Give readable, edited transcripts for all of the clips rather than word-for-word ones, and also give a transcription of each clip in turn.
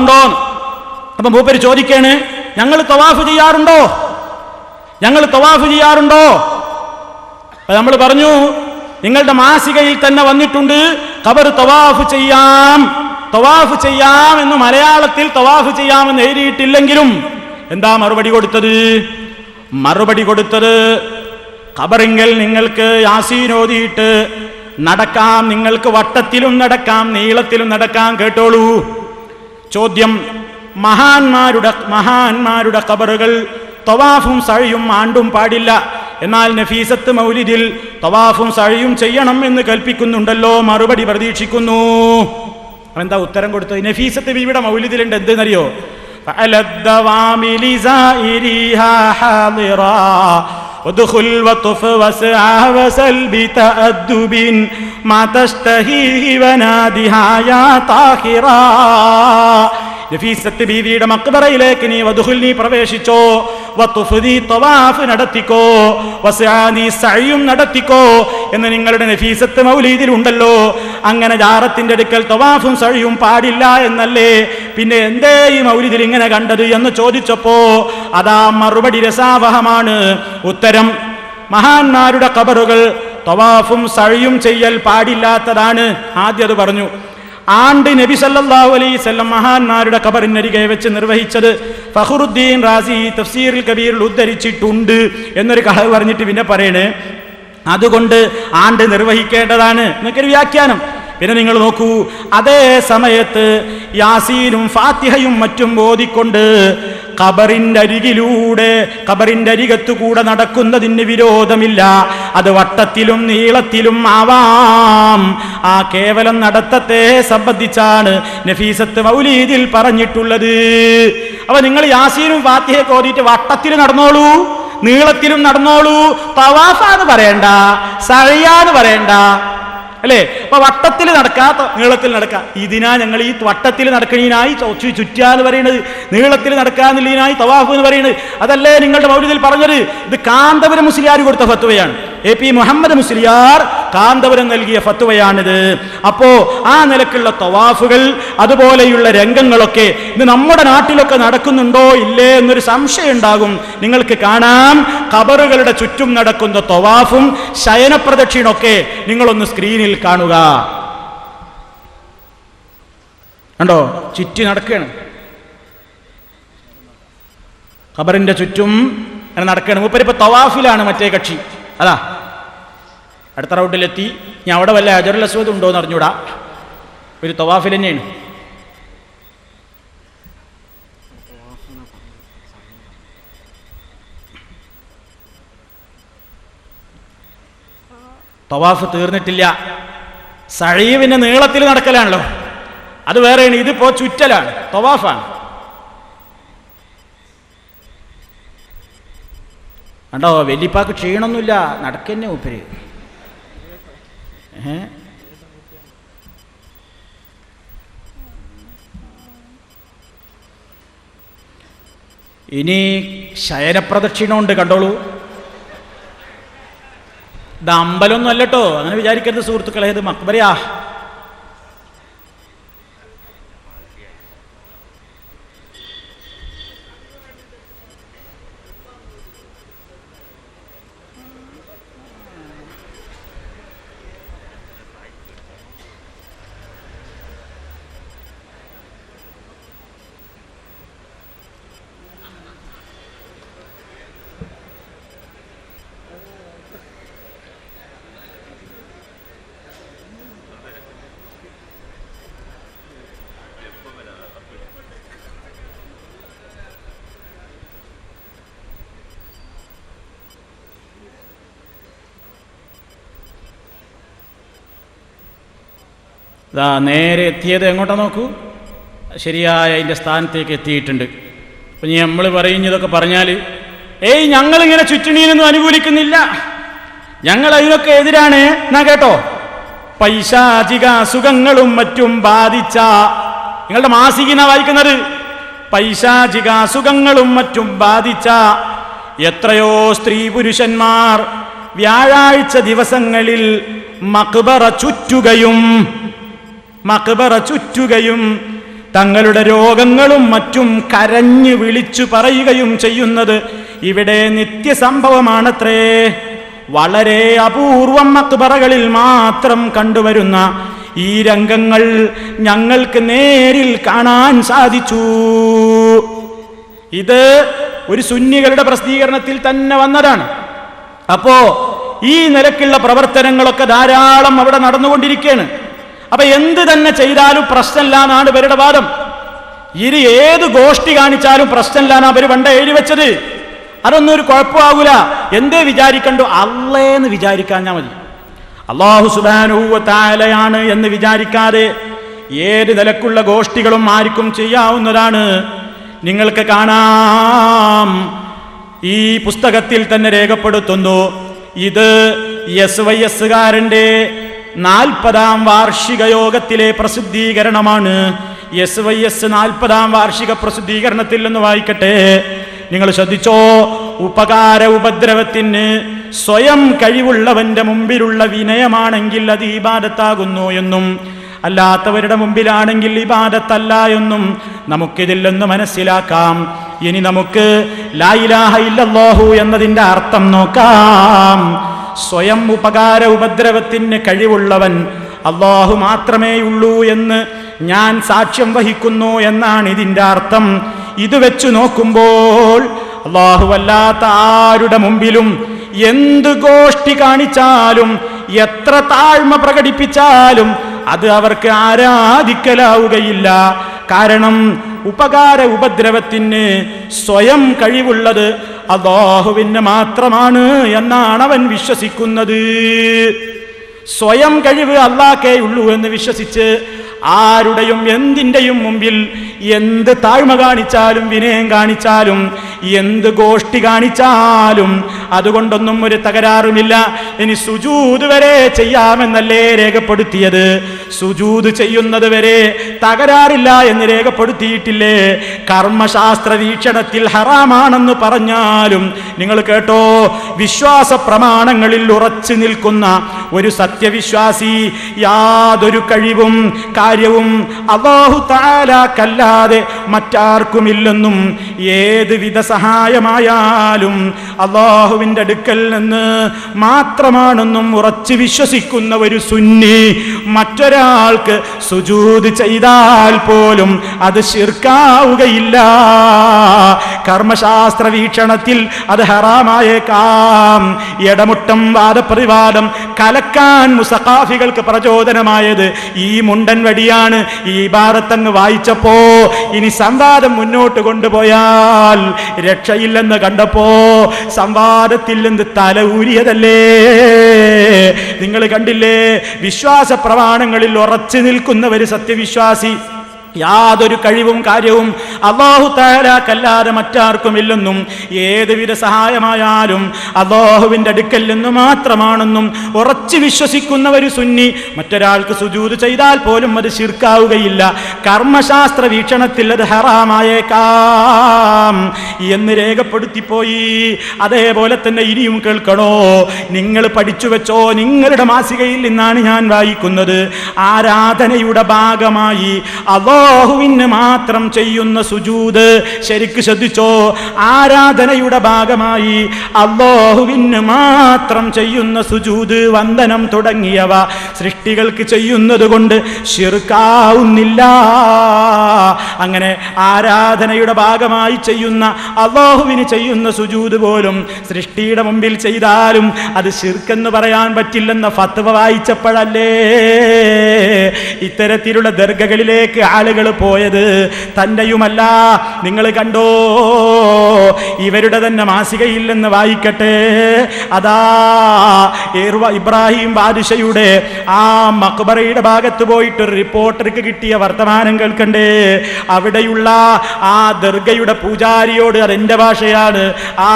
തവാഫുണ്ടോ? അപ്പൊ മൂപ്പര് ചോദിക്കാണ്, ഞങ്ങൾ തവാഫ് ചെയ്യാറുണ്ടോ? അപ്പൊ നമ്മൾ പറഞ്ഞു, നിങ്ങളുടെ മാസികയിൽ തന്നെ വന്നിട്ടുണ്ട് ഖബർ തവാഫ് ചെയ്യാം എന്ന് മലയാളത്തിൽ തവാഫ് ചെയ്യാമെന്ന് എഴുതിയിട്ടില്ലെങ്കിലും എന്താ മറുപടി കൊടുത്തത്? ഖബറിങ്കൽ നിങ്ങൾക്ക് യാസീൻ ഓതിയിട്ട് നടക്കാം, നിങ്ങൾക്ക് വട്ടത്തിലും നടക്കാം, നീളത്തിലും നടക്കാം. കേട്ടോളൂ ചോദ്യം. മഹാന്മാരുടെ ഖബറുകൾ തവാഫും സഅയും ആണ്ടും പാടില്ല, എന്നാൽ നഫീസത്ത് മൗലിദിൽ തവാഫും സഅയും ചെയ്യണം എന്ന് കൽപ്പിക്കുന്നുണ്ടല്ലോ, മറുപടി പ്രതീക്ഷിക്കുന്നു. എന്താ ഉത്തരം കൊടുത്തത്? നഫീസത്ത് ബീവിയുടെ മൗലിദിലുണ്ട് എന്തെന്നറിയോ? ودخل وطف وسع وسل بتأدب ما تشتهيه ونادها يا طاهرا. നഫീസത്ത് ബീവിയുടെ മക്ബറയിലേക്ക് നീ വദുഖുൽ നീ പ്രവേശിച്ചോ, വതുഫ് നീ തവാഫ് നടത്തിക്കോ, വസ്അ നീ സഅയും നടത്തിക്കോ എന്ന് നിങ്ങളുടെ നഫീസത്ത് മൗലീദിൽ ഉണ്ടല്ലോ. അങ്ങനെ ജാറത്തിന്റെ അടുക്കൽ തവാഫും സഅയും പാടില്ല എന്നല്ലേ, പിന്നെ എന്തേ ഈ മൗലിദിൽ ഇങ്ങനെ കണ്ടത് എന്ന് ചോദിച്ചപ്പോ അതാ മറുപടി രസാവഹമാണ്. ഉത്തരം, മഹാന്മാരുടെ ഖബറുകൾ തവാഫും സഅയും ചെയ്യൽ പാടില്ലാത്തതാണ്. ആദ്യം അത് പറഞ്ഞു. ആണ്ട് നബി സല്ലല്ലാഹു അലൈഹി വസല്ലം മഹാന്മാരുടെ ഖബറിനരികെ വെച്ച് നിർവഹിച്ചത് ഫഖറുദ്ദീൻ റാസി തഫ്സീറുൽ കബീറിൽ ഉദ്ധരിച്ചിട്ടുണ്ട് എന്നൊരു കളവ് പറഞ്ഞിട്ട് പിന്നെ പറയണേ അതുകൊണ്ട് ആണ്ട് നിർവഹിക്കേണ്ടതാണ് എന്നൊക്കെ വ്യാഖ്യാനം. പിന്നെ നിങ്ങൾ നോക്കൂ, അതേ സമയത്ത് യാസീനും ഫാത്തിഹയും മറ്റും ഓതിക്കൊണ്ട് ഖബറിന്റെ അരികത്തുകൂടെ നടക്കുന്നതിന് വിരോധമില്ല. അത് വട്ടത്തിലും നീളത്തിലും ആവാം. ആ കേവലം നടത്തത്തെ സംബന്ധിച്ചാണ് നഫീസത്ത് മൗലീദിൽ പറഞ്ഞിട്ടുള്ളത്. അപ്പൊ നിങ്ങൾ യാസീനും ഫാത്തിഹയൊക്കെ ഓതിയിട്ട് വട്ടത്തിൽ നടന്നോളൂ, നീളത്തിലും നടന്നോളൂ. തവാഫാന്ന് പറയണ്ട, സഅയാന്ന് പറയണ്ട, അല്ലേ? അപ്പൊ വട്ടത്തിൽ നടക്കാത്ത നീളത്തിൽ നടക്കാം. ഇതിനാ ഞങ്ങൾ ഈ വട്ടത്തിൽ നടക്കണീനായി ചുറ്റാന്ന് പറയുന്നത്, നീളത്തിൽ നടക്കാന്നുള്ളതിനായി തവാഫ് എന്ന് പറയുന്നത്. അതല്ലേ നിങ്ങളുടെ മൗലിദിൽ പറഞ്ഞത്? ഇത് കാന്തപുരം മുസ്ലിയാർ കൊടുത്ത ഫത്വയാണ്. AP മുഹമ്മദ് മുസ്ലിയാർ കാന്തപുരം നൽകിയ ഫത്വയാണിത്. അപ്പോ ആ നിലക്കുള്ള തവാഫുകൾ അതുപോലെയുള്ള രംഗങ്ങളൊക്കെ ഇത് നമ്മുടെ നാട്ടിലൊക്കെ നടക്കുന്നുണ്ടോ ഇല്ലേ എന്നൊരു സംശയം ഉണ്ടാകും. നിങ്ങൾക്ക് കാണാം, ഖബറുകളുടെ ചുറ്റും നടക്കുന്ന തവാഫും ശയനപ്രദക്ഷിണൊക്കെ നിങ്ങളൊന്ന് സ്ക്രീനിൽ കാണുക. കണ്ടോ? ചുറ്റി നടക്കുകയാണ്, ഖബറിന്റെ ചുറ്റും നടക്കുകയാണ്. മൂപ്പരിപ്പോ തവാഫിലാണ് മറ്റേ കക്ഷി. അതാ അടുത്ത റൗണ്ടിലെത്തി. ഞാൻ അവിടെ വല്ല ഹജറുൽ അസ്വദ് ഉണ്ടോ എന്ന് അറിഞ്ഞൂടാ, ഒരു തവാഫിൽ തന്നെയാണ്. തവാഫ് തീർന്നിട്ടില്ല. സഈവിന്റെ നീളത്തിൽ നടക്കലാണല്ലോ, അത് വേറെയാണ്. ഇതിപ്പോ ചുറ്റലാണ്, തവാഫാണ്. കണ്ടോ? വെല്ലിപ്പാക്ക് ക്ഷീണമൊന്നുമില്ല, നടക്കന്നെ മൂപ്പര്. ഇനി ശയനപ്രദക്ഷിണമുണ്ട്, കണ്ടോളൂ. ഇത് അമ്പലമൊന്നും അല്ലട്ടോ, അങ്ങനെ വിചാരിക്കരുത് സുഹൃത്തുക്കളെ, ഇത് മക്ബറയാ. ഇതാ നേരെ എത്തിയത് എങ്ങോട്ടാ നോക്കൂ, ശരിയായ അതിൻ്റെ സ്ഥാനത്തേക്ക് എത്തിയിട്ടുണ്ട്. അപ്പം ഇനി നമ്മൾ പറയുന്നതൊക്കെ പറഞ്ഞാൽ ഞങ്ങളിങ്ങനെ ചുറ്റിണീനൊന്നും അനുകൂലിക്കുന്നില്ല, ഞങ്ങൾ അതിനൊക്കെ എതിരാണ് എന്നാ കേട്ടോ. പൈശാചിക അസുഖങ്ങളും മറ്റും ബാധിച്ച, നിങ്ങളുടെ മാസികന വായിക്കുന്നത്, പൈശാചിക അസുഖങ്ങളും മറ്റും ബാധിച്ച എത്രയോ സ്ത്രീ പുരുഷന്മാർ വ്യാഴാഴ്ച ദിവസങ്ങളിൽ മക്ബറ ചുറ്റുകയും തങ്ങളുടെ രോഗങ്ങളും മറ്റും കരഞ്ഞു വിളിച്ചു പറയുകയും ചെയ്യുന്നത് ഇവിടെ നിത്യസംഭവമാണത്രേ. വളരെ അപൂർവം മക്ബറകളിൽ മാത്രം കണ്ടുവരുന്ന ഈ രംഗങ്ങൾ ഞങ്ങൾക്ക് നേരിൽ കാണാൻ സാധിച്ചു. ഇത് ഒരു സുന്നികളുടെ പ്രസിദ്ധീകരണത്തിൽ തന്നെ വന്നതാണ്. അപ്പോ ഈ നിലക്കുള്ള പ്രവർത്തനങ്ങളൊക്കെ ധാരാളം അവിടെ നടന്നുകൊണ്ടിരിക്കുകയാണ്. അപ്പൊ എന്ത് തന്നെ ചെയ്താലും പ്രശ്നമില്ല എന്നാണ് ഇവരുടെ വാദം. ഇനി ഏത് ഗോഷ്ഠി കാണിച്ചാലും പ്രശ്നമില്ല എന്നാ അവര് പണ്ട് എഴുതി വെച്ചത്. അതൊന്നും ഒരു കുഴപ്പമാകൂല. എന്തേ വിചാരിക്കണ്ടു? അള്ളേന്ന് വിചാരിക്കാഞ്ഞാ മതി. അല്ലാഹു സുബ്ഹാനഹു വ തആലയാണ് എന്ന് വിചാരിക്കാതെ ഏത് നിലക്കുള്ള ഗോഷ്ഠികളും ആർക്കും ചെയ്യാവുന്നതാണ്. നിങ്ങൾക്ക് കാണാം, ഈ പുസ്തകത്തിൽ തന്നെ രേഖപ്പെടുത്തുന്നു, ഇത് SYS-കാരന്റെ 40ാം വാർഷിക യോഗത്തിലെ പ്രസിദ്ധീകരണമാണ്. SYS 40ാം വാർഷിക പ്രസിദ്ധീകരണത്തിൽ നിന്ന് വായിക്കട്ടെ. നിങ്ങൾ ശ്രദ്ധിച്ചോ, ഉപകാര ഉപദ്രവത്തിന് സ്വയം കഴിവുള്ളവന്റെ മുമ്പിലുള്ള വിനയമാണെങ്കിൽ അത് ഇബാദത്താകുന്നു എന്നും അല്ലാത്തവരുടെ മുമ്പിലാണെങ്കിൽ ഇബാദത്തല്ല എന്നും നമുക്കിതിൽ നിന്ന് മനസ്സിലാക്കാം. ഇനി നമുക്ക് ലാ ഇലാഹ ഇല്ലല്ലാഹു എന്നതിന്റെ അർത്ഥം നോക്കാം. സ്വയം ഉപകാര ഉപദ്രവത്തിന് കഴിവുള്ളവൻ അല്ലാഹു മാത്രമേയുള്ളൂ എന്ന് ഞാൻ സാക്ഷ്യം വഹിക്കുന്നു എന്നാണ് ഇതിന്റെ അർത്ഥം. ഇത് വെച്ചു നോക്കുമ്പോൾ അല്ലാഹു അല്ലാത്ത ആരുടെ മുമ്പിലും എന്ത് ഗോഷ്ഠി കാണിച്ചാലും എത്ര താഴ്മ പ്രകടിപ്പിച്ചാലും അത് അവർക്ക് ആരാധിക്കലാവുകയില്ല. കാരണം ഉപകാര ഉപദ്രവത്തിന് സ്വയം കഴിവുള്ളത് അല്ലാഹുവിന് മാത്രമാണ് എന്നാണ് അവൻ വിശ്വസിക്കുന്നത്. സ്വയം കഴിവ് അല്ലാഹ്ക്കേ ഉള്ളൂ എന്ന് വിശ്വസിച്ച് ആരുടെയും എന്തിൻ്റെയും മുമ്പിൽ എന്ത് താഴ്മ കാണിച്ചാലും വിനയം കാണിച്ചാലും എന്ത് ഗോഷ്ഠി കാണിച്ചാലും അതുകൊണ്ടൊന്നും ഒരു തകരാറുമില്ല. ഇനി സുജൂദ് വരെ ചെയ്യാമെന്നല്ലേ രേഖപ്പെടുത്തിയത്? സുജൂദ് ചെയ്യുന്നത് വരെ തകരാറില്ല എന്ന് രേഖപ്പെടുത്തിയിട്ടില്ലേ? കർമ്മശാസ്ത്ര വീക്ഷണത്തിൽ ഹറാമാണെന്ന് പറഞ്ഞാലും നിങ്ങൾ കേട്ടോ, വിശ്വാസ പ്രമാണങ്ങളിൽ ഉറച്ചു നിൽക്കുന്ന ഒരു സത്യവിശ്വാസി യാതൊരു കഴിവും കാര്യവും അല്ലാഹു തആലക്കല്ലാതെ മറ്റാർക്കുമില്ലെന്നും ഏത് വിധ സഹായമായാലും അല്ലാഹുവിന്റെ അടുക്കൽ നിന്ന് മാത്രമാണെന്നും ഉറച്ചു വിശ്വസിക്കുന്ന ഒരു സുന്നി മറ്റൊരാൾക്ക് സുജൂദ് ചെയ്താൽ പോലും അത് ശിർക്കാവുകയില്ല. കർമ്മശാസ്ത്ര വീക്ഷണത്തിൽ അത് ഹറാമായേക്കാം. ഇടമുട്ടം വാദപ്രതിവാദം കലക്കാൻ മുസഖാഫികൾക്ക് പ്രചോദനമായത് ഈ മുണ്ടൻ വടിയാണ്. ഈ ഭാരത്തങ്ങ് വായിച്ചപ്പോ ഇനി സംവാദം മുന്നോട്ട് കൊണ്ടുപോയാൽ രക്ഷയില്ലെന്ന് കണ്ടപ്പോ സംവാദത്തിൽ നിന്ന് തല ഊരിയതല്ലേ? നിങ്ങൾ കണ്ടില്ലേ? വിശ്വാസ പ്രമാണങ്ങളിൽ ഉറച്ചു നിൽക്കുന്നവര് സത്യവിശ്വാസി യാതൊരു കഴിവും കാര്യവും അല്ലാഹു തആലക്കല്ലാതെ മറ്റാർക്കുമില്ലെന്നും ഏതുവിധ സഹായമായാലും അല്ലാഹുവിന്റെ അടുക്കൽ നിന്ന് മാത്രമാണെന്നും ഉറച്ചു വിശ്വസിക്കുന്ന ഒരു സുന്നി മറ്റൊരാൾക്ക് സുജൂദ് ചെയ്താൽ പോലും അത് ശിർക്കാവുകയില്ല. കർമ്മശാസ്ത്ര വീക്ഷണത്തിൽ അത് ഹറാമായേക്കാം എന്ന് രേഖപ്പെടുത്തിപ്പോയി. അതേപോലെ തന്നെ ഇനിയും കേൾക്കണോ? നിങ്ങൾ പഠിച്ചു വെച്ചോ, നിങ്ങളുടെ മാസികയിൽ നിന്നാണ് ഞാൻ വായിക്കുന്നത്. ആരാധനയുടെ ഭാഗമായി അല്ലാഹുവിന് മാത്രം ചെയ്യുന്ന സുജൂദ്, ശരിക്ക് ശ്രദ്ധിച്ചോ, ആരാധനയുടെ ഭാഗമായി അല്ലാഹുവിന് മാത്രം ചെയ്യുന്ന സുജൂദ്, വന്ദനം തുടങ്ങിയവ സൃഷ്ടികൾക്ക് ചെയ്യുന്നത് കൊണ്ട് ശിർക്കാവുന്നില്ല. അങ്ങനെ ആരാധനയുടെ ഭാഗമായി ചെയ്യുന്ന അല്ലാഹുവിന് ചെയ്യുന്ന സുജൂദ് പോലും സൃഷ്ടിയുടെ മുമ്പിൽ ചെയ്താലും അത് ശിർക്കെന്ന് പറയാൻ പറ്റില്ലെന്ന ഫത്വ വായിച്ചപ്പോഴല്ലേ ഇത്തരത്തിലുള്ള ദർഗകളിലേക്ക് ആളുകൾ പോയത്. തന്റെയുമല്ല, നിങ്ങൾ കണ്ടോ, ഇവരുടെ തന്നെ മാസികയിൽ നിന്ന് വായിക്കട്ടെ. അതാ ഇബ്രാഹിം ബാദിഷയുടെ ആ മക്ബറയുടെ ഭാഗത്ത് പോയിട്ടൊരു റിപ്പോർട്ടർക്ക് കിട്ടിയ വർത്തമാനം കേൾക്കണ്ടേ? അവിടെയുള്ള ആ ദർഗയുടെ പൂജാരിയോട്, അതെന്റെ ഭാഷയാണ്, ആ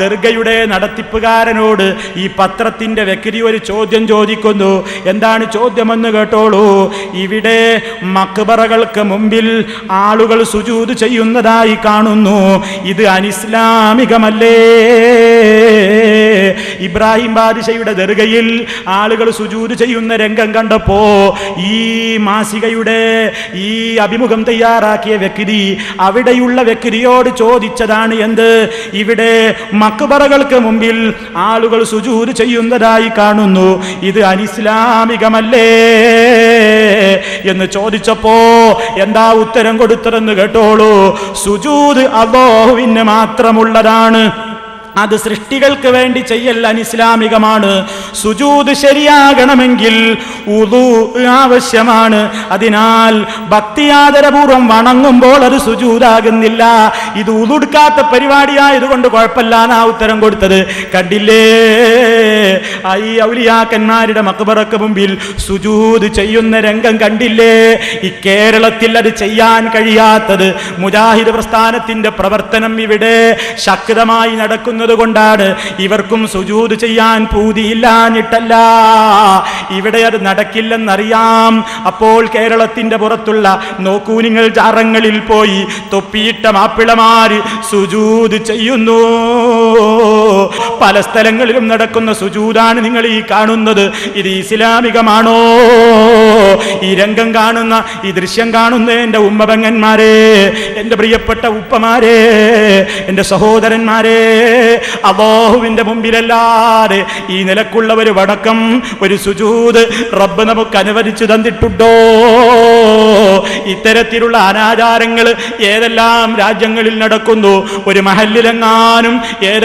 ദർഗയുടെ നടത്തിപ്പുകാരനോട് ഈ പത്രത്തിന്റെ വ്യക്തി ഒരു ചോദ്യം ചോദിക്കുന്നു. എന്താണ് ചോദ്യമെന്ന് കേട്ടോളൂ. ഇവിടെ മക്ബറ മക്ബറകൾക്ക് മുമ്പിൽ ആളുകൾ സുജൂദ് ചെയ്യുന്നതായി കാണുന്നു. ഇത് അനിസ്ലാമികമല്ലേ? ഇബ്രാഹിം ബാദിഷയുടെ ദർഗയിൽ ആളുകൾ സുജൂദ് ചെയ്യുന്ന രംഗം കണ്ടപ്പോ ഈ മാസികയുടെ ഈ അഭിമുഖം തയ്യാറാക്കിയ വ്യക്തി അവിടെയുള്ള വ്യക്തിയോട് ചോദിച്ചതാണ് എന്ത്? ഇവിടെ മക്ബറകൾക്ക് മുമ്പിൽ ആളുകൾ സുജൂദ് ചെയ്യുന്നതായി കാണുന്നു, ഇത് അനിസ്ലാമികമല്ലേ എന്ന് ചോദിച്ചപ്പോ എന്താ ഉത്തരം കൊടുത്തതെന്ന് കേട്ടോളൂ. സുജൂദ് അല്ലാഹുവിന് മാത്രമുള്ളതാണ്, അത് സൃഷ്ടികൾക്ക് വേണ്ടി ചെയ്യൽ അനിസ്ലാമികമാണ്. സുജൂദ് ശരിയാകണമെങ്കിൽ വുളൂ ആവശ്യമാണ്. അതിനാൽ ഭക്തിയാദരപൂർവ്വം വണങ്ങുമ്പോൾ അത് സുജൂദാകുന്നില്ല. ഇത് ഉളുടുക്കാത്ത പരിപാടിയായതുകൊണ്ട് കുഴപ്പമില്ലാന്നാ ഉത്തരം കൊടുത്തത്. കണ്ടില്ലേ, ഈ ഔലിയാക്കന്മാരുടെ മക്ബറക്ക് മുമ്പിൽ സുജൂദ് ചെയ്യുന്ന രംഗം കണ്ടില്ലേ? ഈ കേരളത്തിൽ അത് ചെയ്യാൻ കഴിയാത്തത് മുജാഹിദ് പ്രസ്ഥാനത്തിന്റെ പ്രവർത്തനം ഇവിടെ ശക്തമായി നടക്കുന്നത് കൊണ്ടാണ്. ഇവർക്കും സുജൂദ് ചെയ്യാൻ പൂതിയില്ലാഞ്ഞിട്ടല്ല, ഇവിടെ അത് നടക്കില്ലെന്നറിയാം. അപ്പോൾ കേരളത്തിന്റെ പുറത്തുള്ള നോക്കൂ നിങ്ങൾ, ജാറങ്ങളിൽ പോയി തൊപ്പിയിട്ട മാപ്പിളമാര് സുജൂദ് ചെയ്യുന്നു. പല സ്ഥലങ്ങളിലും നടക്കുന്ന സുജൂദാണ് നിങ്ങൾ ഈ കാണുന്നത്. ഇത് ഇസ്ലാമികമാണോ? ഈ രംഗം കാണുന്ന, ഈ ദൃശ്യം കാണുന്ന എൻ്റെ ഉമ്മപെങ്ങന്മാരെ, എൻ്റെ പ്രിയപ്പെട്ട ഉപ്പമാരെ, എൻ്റെ സഹോദരന്മാരെ, അല്ലാഹുവിന്റെ മുമ്പിലല്ലാതെ ഈ നിലക്കുള്ള ഒരു വണക്കം, ഒരു സുജൂദ് റബ്ബ് നമുക്ക് അനുവദിച്ചു തന്നിട്ടുണ്ടോ? ഇത്തരത്തിലുള്ള അനാചാരങ്ങൾ ഏതെല്ലാം രാജ്യങ്ങളിൽ നടക്കുന്നു. ഒരു മഹല്ലിലെങ്ങാനും ഏതെങ്കിലും